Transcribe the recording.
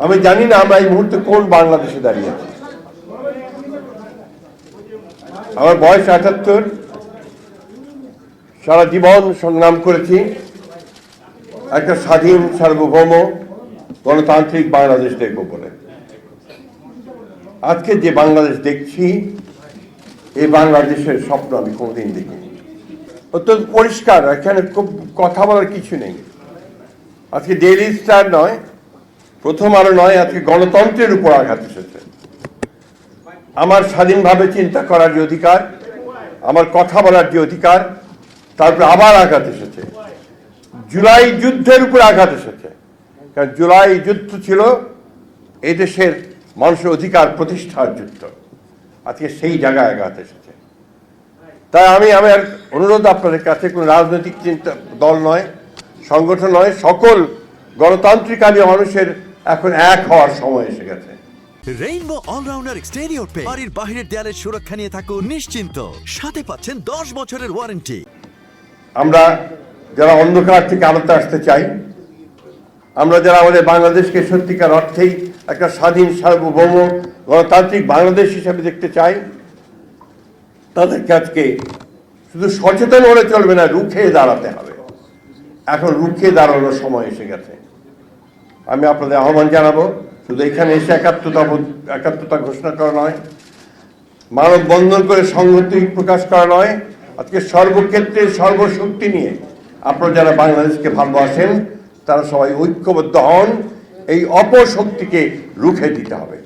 আমি জানি না আমরা এই মুহূর্তে কোন বাংলাদেশে দাঁড়িয়ে আছি। আমার বয়স ৭৮, সারা জীবন সংগ্রাম করেছি একটা স্বাধীন সার্বভৌম গণতান্ত্রিক বাংলাদেশ দেখব বলে। আজকে যে বাংলাদেশ দেখছি, এই বাংলাদেশের স্বপ্ন আমি কোনোদিন দেখিনি। অত্যন্ত পরিষ্কার, এখানে খুব কথা বলার কিছু নেই। আজকে ডেইলি স্টার নয়, প্রথম আলো নয়, আজকে গণতন্ত্রের উপর আঘাত এসেছে। আমার স্বাধীনভাবে চিন্তা করার যে অধিকার, আমার কথা বলার যে অধিকার, তারপরে আবার আঘাত এসেছে। জুলাই যুদ্ধের উপর আঘাত এসেছে, কারণ জুলাই যুদ্ধ ছিল এই দেশের মানুষের অধিকার প্রতিষ্ঠার যুদ্ধ। আজকে সেই জায়গায় আঘাত এসেছে। তাই আমি আমার অনুরোধ আপনাদের কাছে, কোনো রাজনৈতিক চিন্তা দল নয়, সংগঠন নয়, সকল গণতান্ত্রিকামী মানুষের এখন এক হওয়ার সময় এসে গেছে। রেইনবো অলরাউন্ডার এক্সটেরিয়র পেইন্ট বাড়ির বাহিরের দেয়ালের সুরক্ষা নিয়ে থাকুন নিশ্চিন্ত, সাথে পাচ্ছেন 10 বছরের ওয়ারেন্টি। আমরা যারা অন্ধকার থেকে আলোতে আসতে চাই, আমরা যারা আমাদের বাংলাদেশকে সত্যিকার অর্থেই একটা স্বাধীন সার্বভৌম গণতান্ত্রিক বাংলাদেশ হিসেবে দেখতে চাই, তাদেরকে আজকে শুধু সচেতন হলে চলবে না, রুখে দাঁড়াতে হবে। এখন রুখে দাঁড়ানোর সময় এসে গেছে। আমি আপনাদের আহ্বান জানাবো, শুধু এখানে এসে একাত্মতা ঘোষণা করা নয়, মানববন্ধন করে সংহতি প্রকাশ করা নয়, আজকে সর্বক্ষেত্রে সর্বশক্তি নিয়ে আপনারা যারা বাংলাদেশকে ভালোবাসেন তারা সবাই ঐক্যবদ্ধ হন। এই অপশক্তিকে রুখে দিতে হবে।